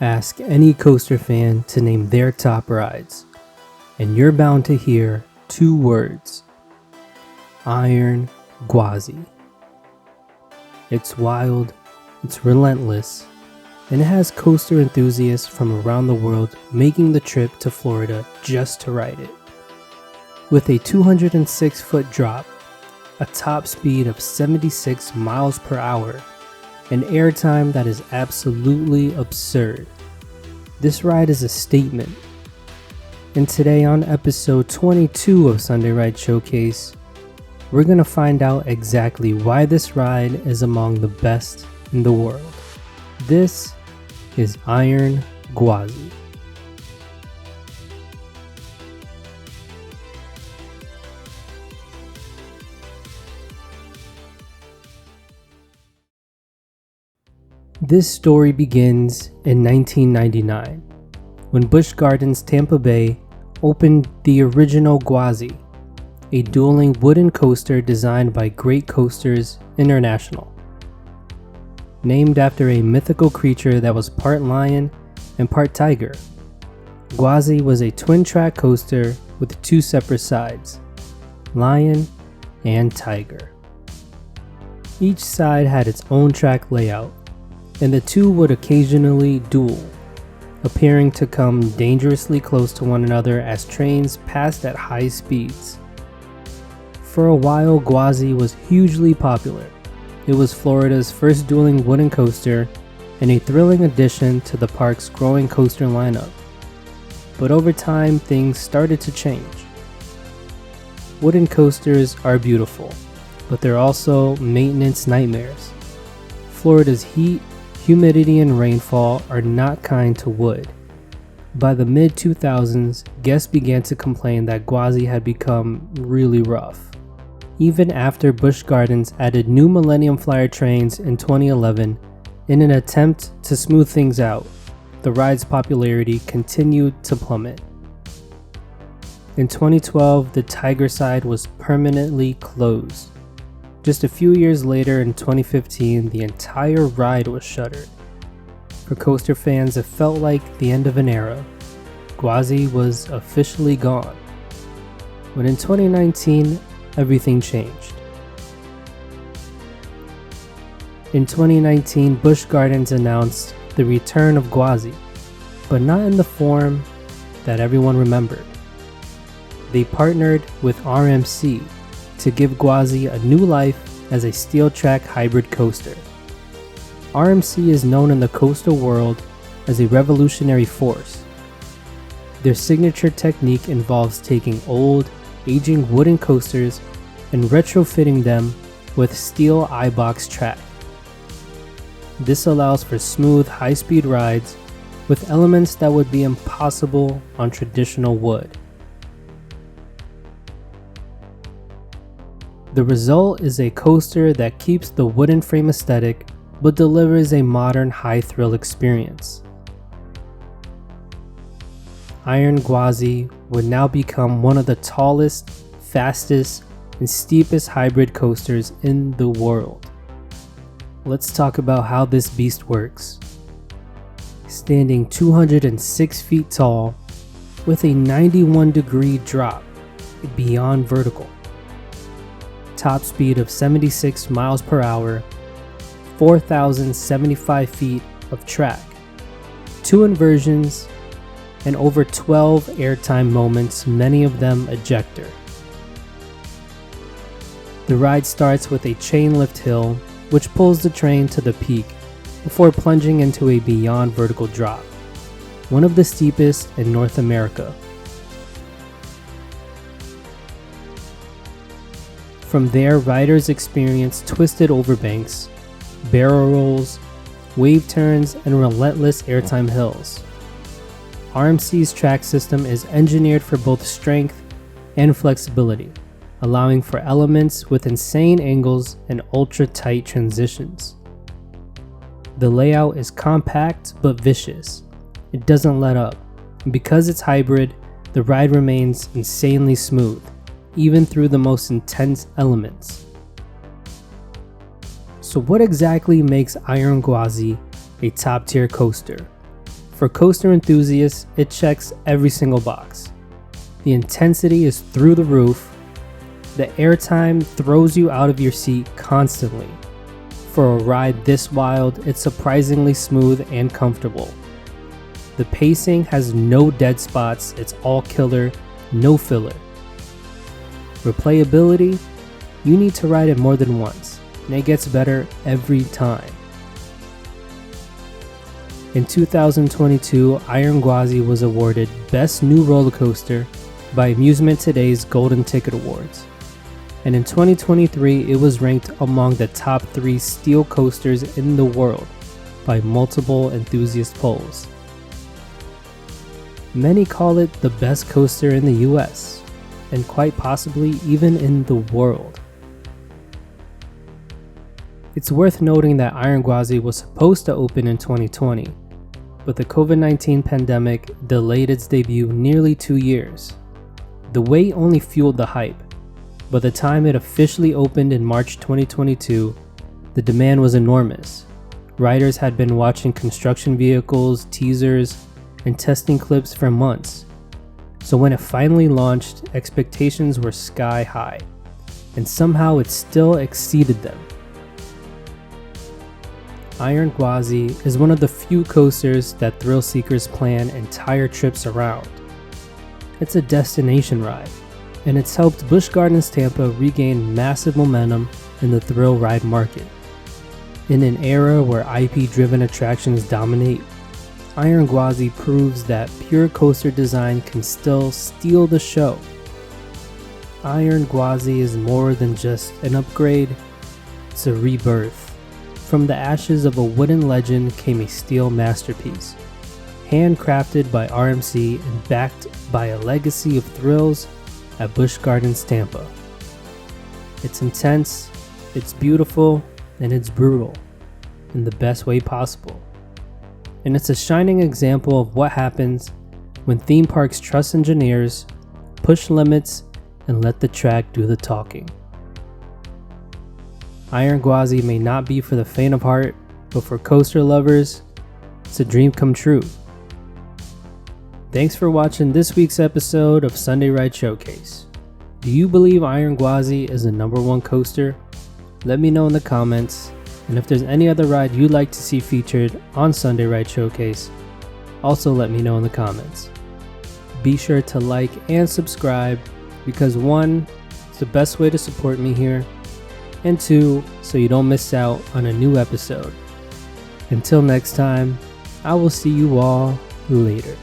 Ask any coaster fan to name their top rides, and you're bound to hear two words: Iron Gwazi. It's wild, it's relentless, and it has coaster enthusiasts from around the world making the trip to Florida just to ride it. With a 206-foot drop, a top speed of 76 miles per hour, and airtime that is absolutely absurd, this ride is a statement. And today on episode 22 of Sunday Ride Showcase, we're going to find out exactly why this ride is among the best in the world. This is Iron Gwazi. This story begins in 1999, when Busch Gardens Tampa Bay opened the original Gwazi, a dueling wooden coaster designed by Great Coasters International. Named after a mythical creature that was part lion and part tiger, Gwazi was a twin-track coaster with two separate sides, lion and tiger. Each side had its own track layout, and the two would occasionally duel, appearing to come dangerously close to one another as trains passed at high speeds. For a while, Gwazi was hugely popular. It was Florida's first dueling wooden coaster and a thrilling addition to the park's growing coaster lineup. But over time, things started to change. Wooden coasters are beautiful, but they're also maintenance nightmares. Florida's heat, humidity, and rainfall are not kind to wood. By the mid-2000s, guests began to complain that Gwazi had become really rough. Even after Busch Gardens added new Millennium Flyer trains in 2011 in an attempt to smooth things out, the ride's popularity continued to plummet. In 2012, the Tiger side was permanently closed. Just a few years later, in 2015, the entire ride was shuttered. For coaster fans, it felt like the end of an era. Gwazi was officially gone. But in 2019, everything changed. In 2019, Busch Gardens announced the return of Gwazi, but not in the form that everyone remembered. They partnered with RMC to give Gwazi a new life as a steel track hybrid coaster. RMC is known in the coaster world as a revolutionary force. Their signature technique involves taking old, aging wooden coasters and retrofitting them with steel I-box track. This allows for smooth, high-speed rides with elements that would be impossible on traditional wood. The result is a coaster that keeps the wooden frame aesthetic but delivers a modern high-thrill experience. Iron Gwazi would now become one of the tallest, fastest, and steepest hybrid coasters in the world. Let's talk about how this beast works. Standing 206 feet tall with a 91-degree drop beyond vertical. Top speed of 76 miles per hour, 4,075 feet of track, 2 inversions, and over 12 airtime moments, many of them ejector. The ride starts with a chain lift hill, which pulls the train to the peak before plunging into a beyond vertical drop, one of the steepest in North America. From there, riders experience twisted overbanks, barrel rolls, wave turns, and relentless airtime hills. RMC's track system is engineered for both strength and flexibility, allowing for elements with insane angles and ultra-tight transitions. The layout is compact but vicious. It doesn't let up. And because it's hybrid, the ride remains insanely smooth, even through the most intense elements. So what exactly makes Iron Gwazi a top-tier coaster? For coaster enthusiasts, it checks every single box. The intensity is through the roof. The airtime throws you out of your seat constantly. For a ride this wild, it's surprisingly smooth and comfortable. The pacing has no dead spots, it's all killer, no filler. Replayability, you need to ride it more than once, and it gets better every time. In 2022, Iron Gwazi was awarded Best New Roller Coaster by Amusement Today's Golden Ticket Awards. And in 2023, it was ranked among the top 3 steel coasters in the world by multiple enthusiast polls. Many call it the best coaster in the US, and quite possibly even in the world. It's worth noting that Iron Gwazi was supposed to open in 2020, but the COVID-19 pandemic delayed its debut nearly 2 years. The wait only fueled the hype. By the time it officially opened in March 2022, the demand was enormous. Riders had been watching construction vehicles, teasers, and testing clips for months. So when it finally launched, expectations were sky high, and somehow it still exceeded them. Iron Gwazi is one of the few coasters that thrill seekers plan entire trips around. It's a destination ride, and it's helped Busch Gardens Tampa regain massive momentum in the thrill ride market. In an era where IP-driven attractions dominate, Iron Gwazi proves that pure coaster design can still steal the show. Iron Gwazi is more than just an upgrade, it's a rebirth. From the ashes of a wooden legend came a steel masterpiece, handcrafted by RMC and backed by a legacy of thrills at Busch Gardens Tampa. It's intense, it's beautiful, and it's brutal in the best way possible. And it's a shining example of what happens when theme parks trust engineers, push limits, and let the track do the talking. Iron Gwazi may not be for the faint of heart, but for coaster lovers, it's a dream come true. Thanks for watching this week's episode of Sunday Ride Showcase. Do you believe Iron Gwazi is the #1 coaster? Let me know in the comments, and if there's any other ride you'd like to see featured on Sunday Ride Showcase, also let me know in the comments. Be sure to like and subscribe because 1, it's the best way to support me here, and 2, so you don't miss out on a new episode. Until next time, I will see you all later.